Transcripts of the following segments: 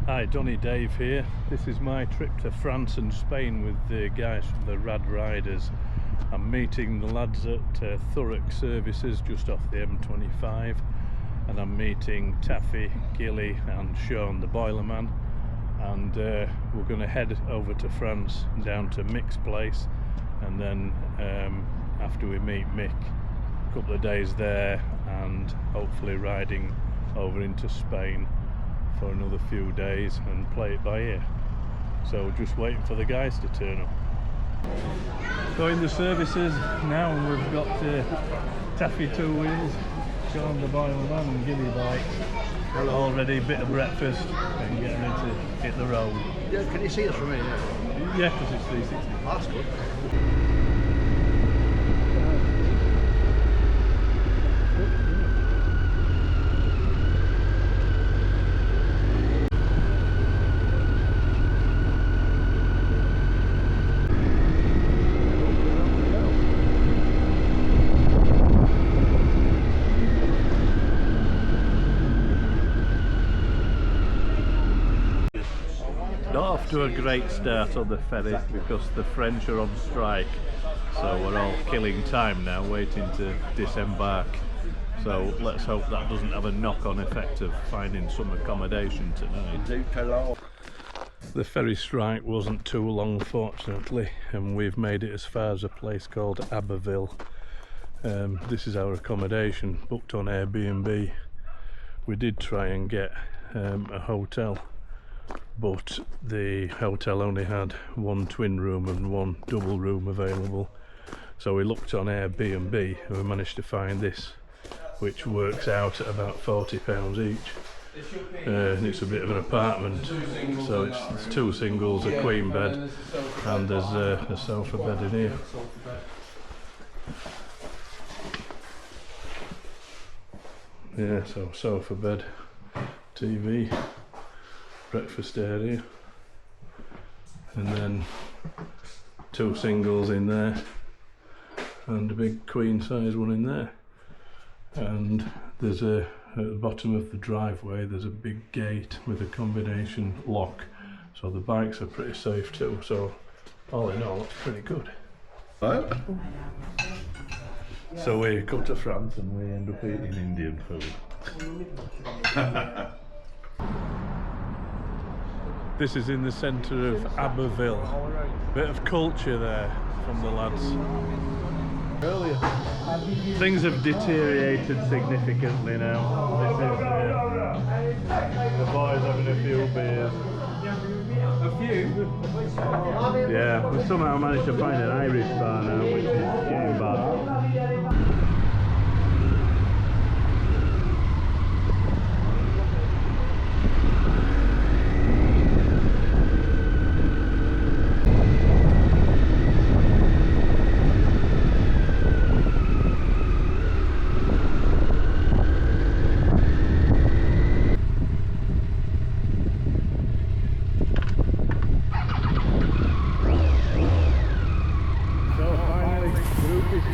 Hi, Donny Dave here. This is my trip to France and Spain with the guys from the Rad Riders. I'm meeting the lads at Thurrock Services just off the M25, and I'm meeting Taffy, Gilly and Sean the Boilerman, and we're going to head over to France down to Mick's place, and then after we meet Mick, a couple of days there and hopefully riding over into Spain for another few days and play it by ear. So just waiting for the guys to turn up. Going the services now, and we've got Taffy two wheels, Sean the Boilerman and Gilly bike. All ready, bit of breakfast and getting ready to hit the road. Yeah, can you see us from here? Yeah, because it's 360. That's good. Not off to a great start on the ferry because the French are on strike, so we're all killing time now waiting to disembark. So let's hope that doesn't have a knock-on effect of finding some accommodation tonight. The ferry strike wasn't too long, fortunately, and we've made it as far as a place called Abbeville. This is our accommodation, booked on Airbnb. We did try and get a hotel, but the hotel only had one twin room and one double room available. So we looked on Airbnb and we managed to find this, which works out at about £40 each. And it's a bit of an apartment, so it's two singles, a queen bed, and there's a sofa bed in here. Yeah, so sofa bed, TV, breakfast area, and then two singles in there and a big queen size one in there. And there's at the bottom of the driveway there's a big gate with a combination lock, so the bikes are pretty safe too. So all in all, it's pretty good. So we come to France and we end up eating Indian food. This is in the centre of Abbeville. Bit of culture there from the lads. Things have deteriorated significantly now. This is the boys having a few beers. A few? Yeah, we somehow managed to find an Irish bar now, which is getting bad.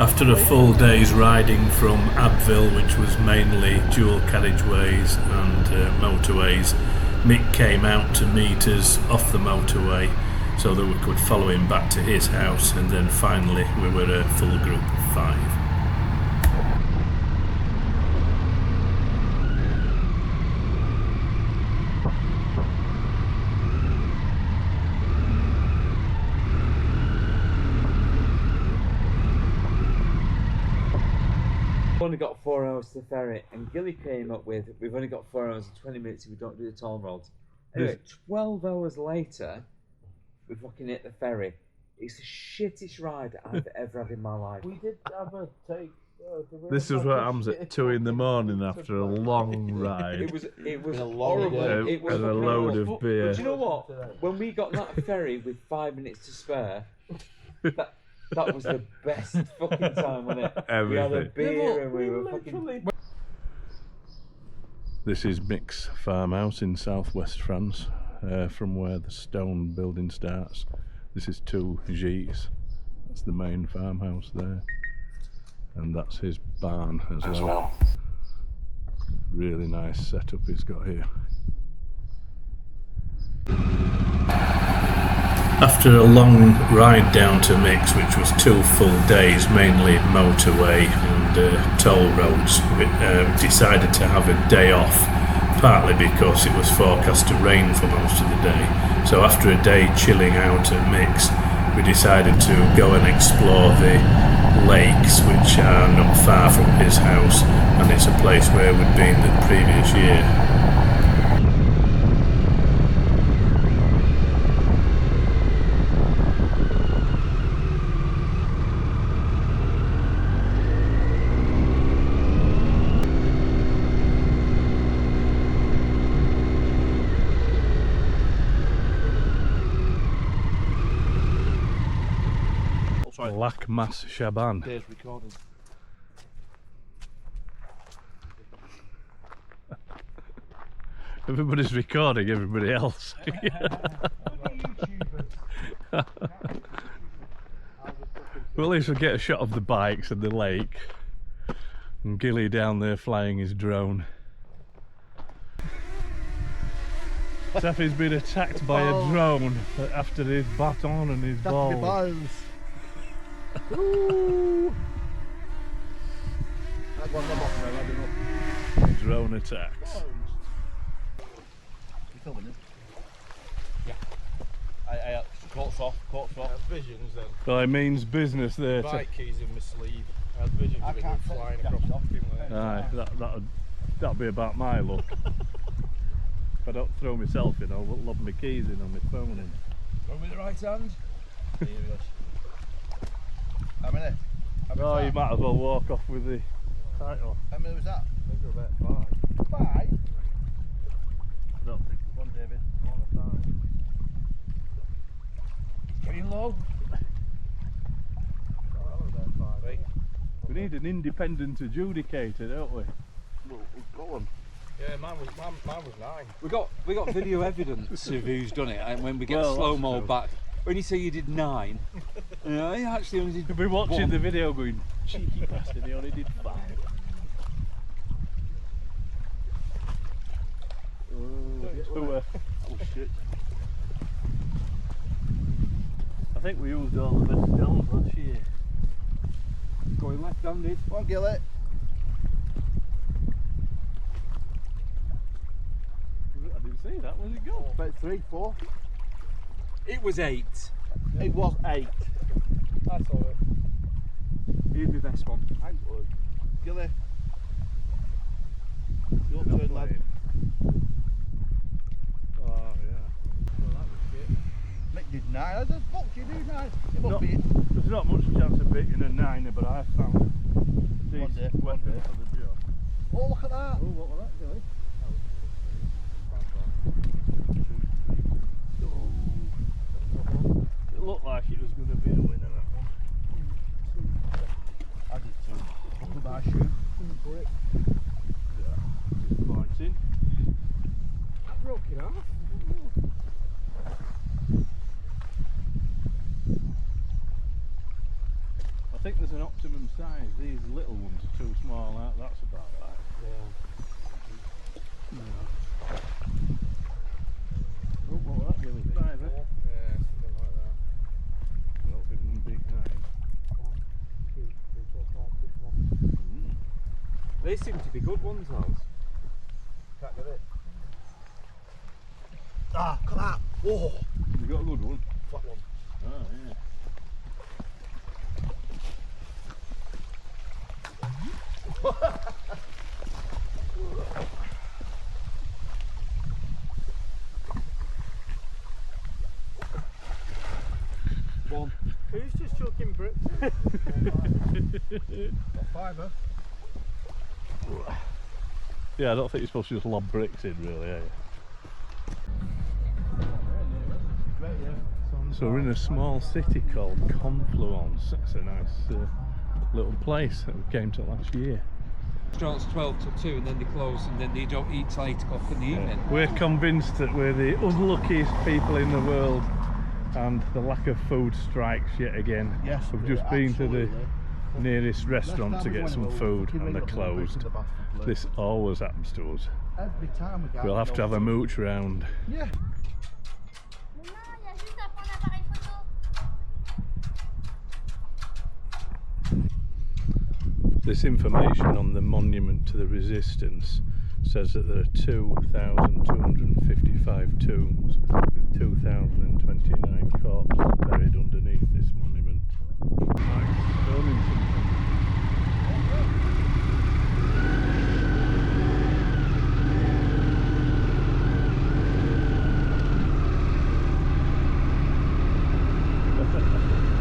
After a full day's riding from Abbeville, which was mainly dual carriageways and motorways, Mick came out to meet us off the motorway so that we could follow him back to his house, and then finally we were a full group of 5. We've only got 4 hours to the ferry, and Gilly came up with, we've only got 4 hours and 20 minutes if we don't do the toll roads. Anyway, 12 hours later, we fucking hit the ferry. It's the shittest ride I've ever had in my life. We did have a take. This is what happens at 2 in the morning after a long ride. It was horrible. It was and a load of beer. But you know what? When we got that ferry with 5 minutes to spare, that was the best fucking time, wasn't it? Everything. We had a beer and we were fucking... This is Mick's farmhouse in southwest France, from where the stone building starts. This is 2 G's. That's the main farmhouse there. And that's his barn as well. Really nice setup he's got here. After a long ride down to Mick's, which was 2 full days, mainly motorway and toll roads, we decided to have a day off, partly because it was forecast to rain for most of the day. So after a day chilling out at Mick's, we decided to go and explore the lakes, which are not far from his house, and it's a place where we'd been the previous year. Lac Mas Shaban. Days recording. Everybody's recording everybody else. Well, at least we'll get a shot of the bikes and the lake. And Gilly down there flying his drone. Taffy's been attacked by a drone after his baton and his ball. Ooh. Drone attacks. You filming it? Yeah. I coats off. Visions then. So it means business there. Bike keys in my sleeve. I had visions of it going flying across the Aye, that'll be about my luck. If I don't throw myself in, I'll lob my keys in on my phone. And Go with the right hand. Serious. How many? oh, you might as well walk off with the title. How many was that? I think we're about 5. 5? I don't think. One, David. One at a time. Getting low. We need an independent adjudicator, don't we? Well, we've got one. Yeah, mine was 9. We got video evidence of who's done it, and when we get Well, slow that's mo true. back, when you say you did 9, you know, you actually only did. We'll be watching one. the video going, cheeky bastard, he only did 5. Oh shit. I think we used all the best stones last year. Going left-handed. Come on, Gilly. I didn't see that, where'd it go? About 3, 4. It was 8. It was 8. I saw it. Here's my best one. Gilly. Your turn, lad. Oh yeah. Well, that was shit. Mick did 9. How the fuck do you do 9? It No. must be it. There's not much chance of beating a 9er, but I found a One day, decent one weapon day. for the job. Oh, look at that. Oh, what was that, Gilly? It looked like it was going to be a winner, that one. I did 2. Look at my shoe. Disappointing. That broke it off. I think there's an optimum size. These little ones are too small. That's about right. Yeah. Oh, what was that, Gilly? 5, eh? Yeah, something like that. I don't think one big 9. 1, 2, 3, 4, 5, 6, 1. They seem to be good ones, those. Can't get it. Ah, look at that. Whoa. You got a good one. Flat one. Oh, yeah. One. Who's just chucking bricks? A 5er. Yeah, I don't think you're supposed to just lob bricks in, really, are you? Right, yeah. So we're in a small city called Confluence. That's a nice little place that we came to last year. Restaurant's 12 till 2, and then they close, and then they don't eat till 8 o'clock in the evening. We're convinced that we're the unluckiest people in the world, and the lack of food strikes yet again. Yes, We've just been to the absolutely. nearest restaurant to get some food, and they're closed. This always happens to us. Every time we go. We'll have to have a mooch round. Yeah. This information on the monument to the resistance says that there are 2,255 tombs with 2,029 corpses buried underneath this monument. Filming something.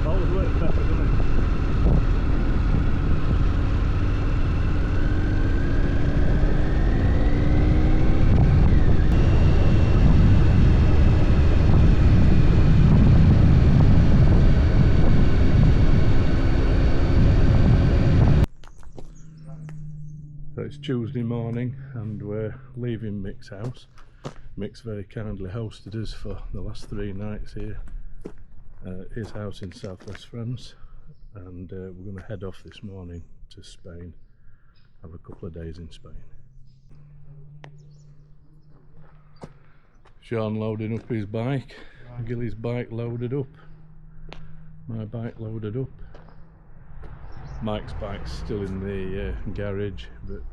Always works better, doesn't it? So it's Tuesday morning and we're leaving Mick's house. Mick's very kindly hosted us for the last 3 nights here at his house in southwest France, and we're going to head off this morning to Spain, have a couple of days in Spain. Sean loading up his bike, Gilly's bike loaded up, my bike loaded up. Mike's bike's still in the garage, but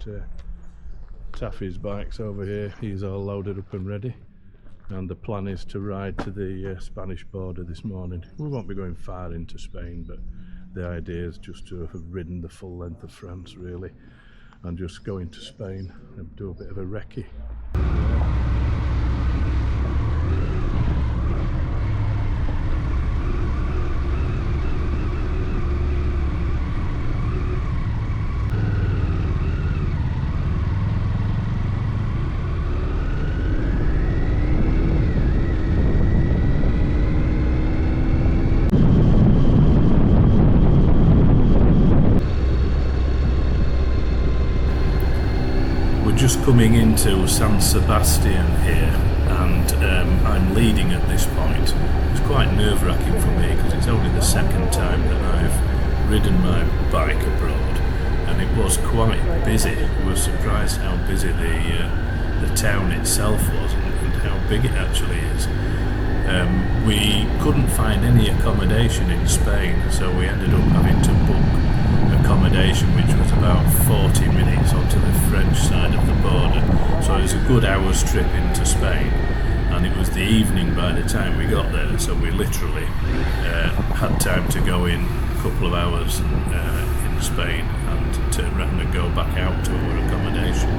Taffy's bike's over here, he's all loaded up and ready. And the plan is to ride to the Spanish border this morning. We won't be going far into Spain, but the idea is just to have ridden the full length of France really, and just go into Spain and do a bit of a recce. Just coming into San Sebastian here, and I'm leading at this point. It's quite nerve-wracking for me because it's only the second time that I've ridden my bike abroad, and it was quite busy. I was surprised how busy the town itself was and how big it actually is. We couldn't find any accommodation in Spain, so we ended up having to book accommodation which was about 40 minutes onto the French side of the border, so it was a good hour's trip into Spain, and it was the evening by the time we got there, so we literally had time to go in a couple of hours in Spain and turn around and go back out to our accommodation.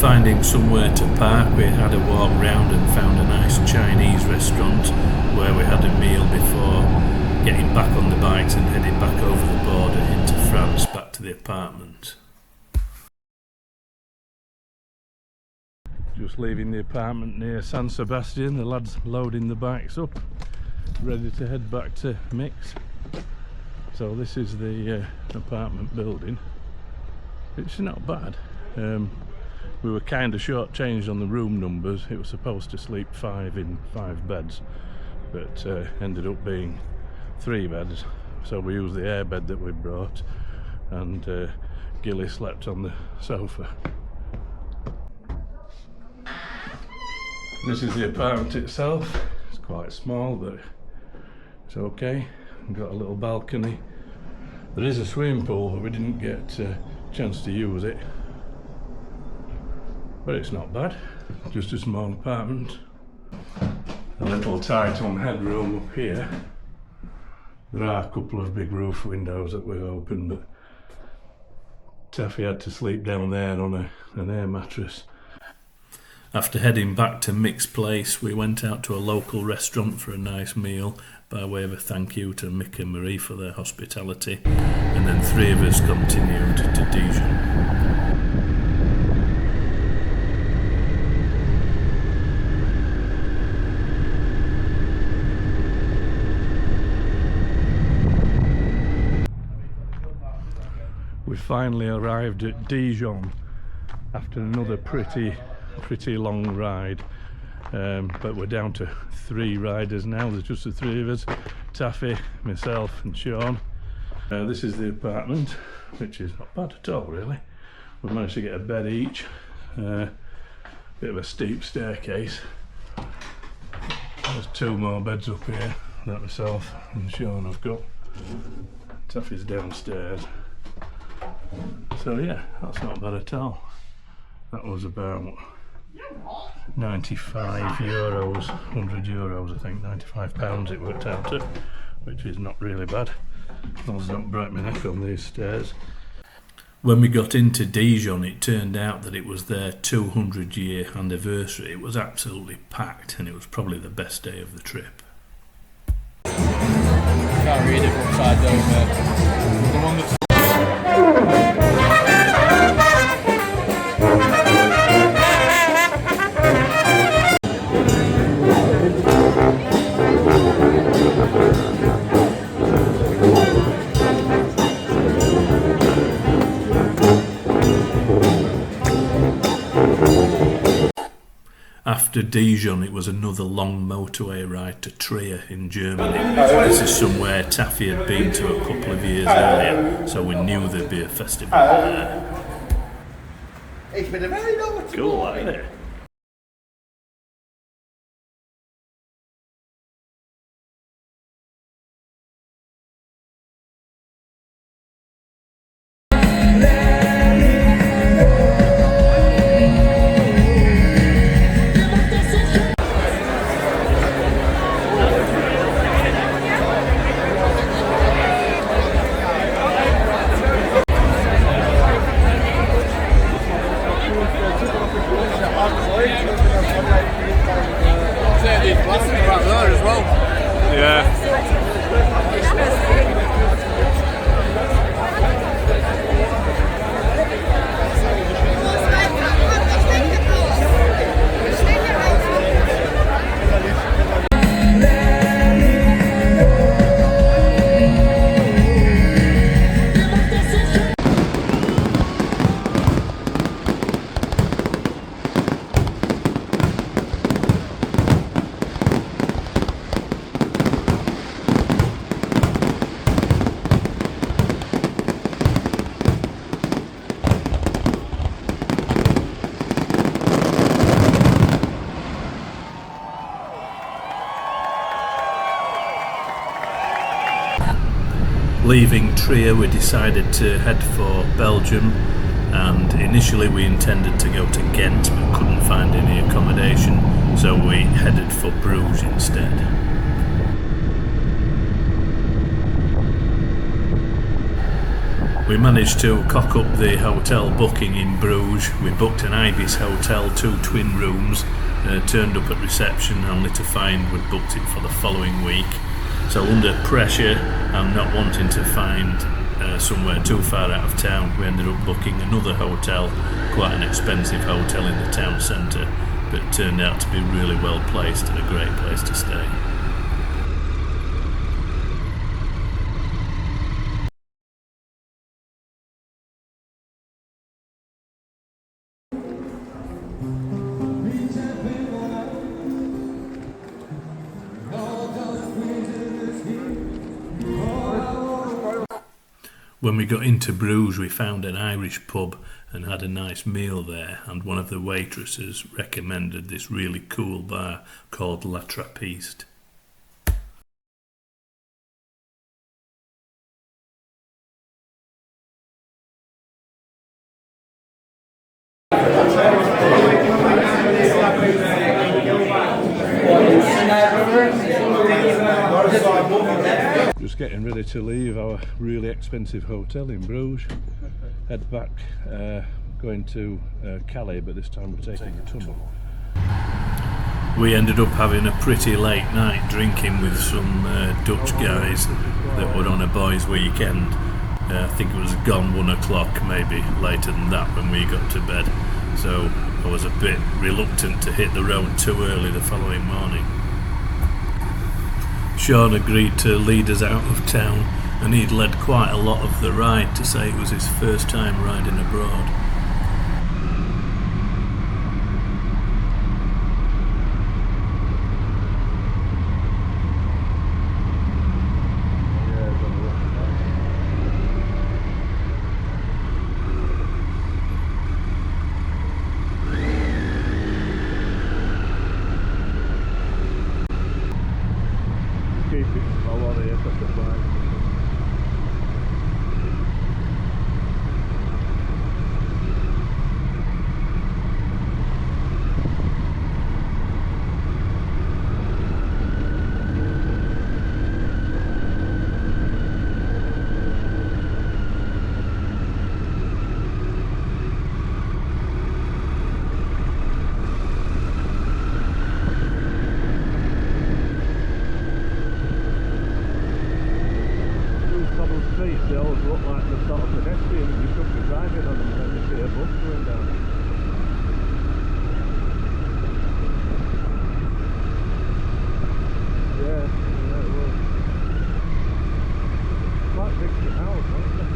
Finding somewhere to park, we had a walk round and found a nice Chinese restaurant where we had a meal before getting back on the bikes and heading back over the border into France, back to the apartment. Just leaving the apartment near San Sebastian, the lads loading the bikes up, ready to head back to Mick's. So this is the apartment building. It's not bad. We were kind of short-changed on the room numbers. It was supposed to sleep 5 in 5 beds, but ended up being 3 beds. So we used the air bed that we brought, and Gilly slept on the sofa. This is the apartment itself. It's quite small, but it's okay. We've got a little balcony. There is a swimming pool, but we didn't get a chance to use it. But it's not bad, just a small apartment. A little tight on headroom up here. There are a couple of big roof windows that we've opened, but Taffy had to sleep down there on an air mattress. After heading back to Mick's place, we went out to a local restaurant for a nice meal by way of a thank you to Mick and Marie for their hospitality, and then 3 of us continued to Dijon. finally arrived at Dijon after another pretty long ride, but we're down to 3 riders now. There's just the 3 of us, Taffy, myself and Sean. This is the apartment, which is not bad at all really. We've managed to get a bed each, bit of a steep staircase. There's 2 more beds up here that myself and Sean have got. Taffy's downstairs. So yeah, that's not bad at all. That was about 95 euros, 100 euros I think, 95 pounds it worked out at, which is not really bad, as long as I don't break my neck on these stairs. When we got into Dijon, it turned out that it was their 200-year anniversary. It was absolutely packed, and it was probably the best day of the trip. Can't read it upside down, mate. The one that's After Dijon, it was another long motorway ride to Trier in Germany. This is somewhere Taffy had been to a couple of years earlier, so we knew there'd be a festival there. It's been a very long Cool, isn't it? Leaving Trier, we decided to head for Belgium, and initially we intended to go to Ghent but couldn't find any accommodation, so we headed for Bruges instead. We managed to cock up the hotel booking in Bruges. We booked an Ibis hotel, 2 twin rooms, turned up at reception only to find we'd booked it for the following week. So under pressure and not wanting to find somewhere too far out of town, we ended up booking another hotel, quite an expensive hotel in the town centre, but it turned out to be really well placed and a great place to stay. When we got into Bruges, we found an Irish pub and had a nice meal there, and one of the waitresses recommended this really cool bar called La Trappiste. Just getting ready to leave our really expensive hotel in Bruges, head back, going to Calais, but this time we're taking a tunnel. We ended up having a pretty late night drinking with some Dutch guys that were on a boys' weekend. I think it was gone 1 o'clock, maybe later than that when we got to bed, so I was a bit reluctant to hit the road too early the following morning. Sean agreed to lead us out of town and he'd led quite a lot of the ride to say it was his first time riding abroad. Keep it slow on here, such a bike. They always look like the sort of pedestrians you should be driving on them, and then you see a bus going down. Yeah, it was. Quite big for the house, wasn't it?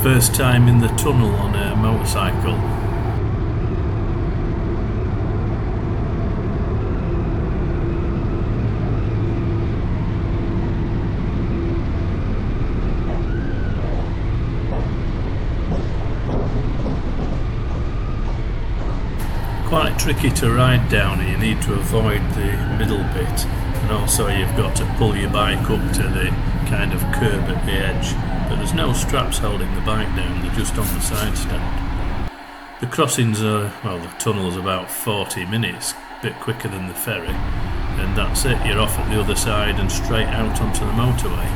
First time in the tunnel on a motorcycle. Quite tricky to ride down here, you need to avoid the middle bit, and also you've got to pull your bike up to the kind of curb at the edge. But there's no straps holding the bike down, they're just on the side stand. The crossings are, well, the tunnel's about 40 minutes, a bit quicker than the ferry, and that's it, you're off at the other side and straight out onto the motorway.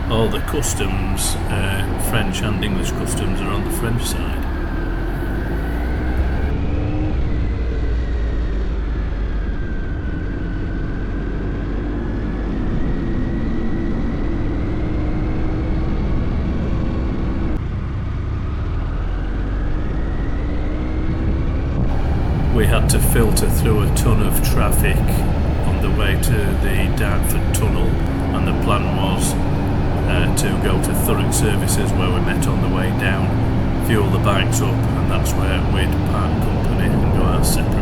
All the customs, French and English customs, are on the French side. We had to filter through a ton of traffic on the way to the Dartford Tunnel, and the plan was to go to Thurrock Services, where we met on the way down, fuel the bikes up, and that's where we'd park company and go our separate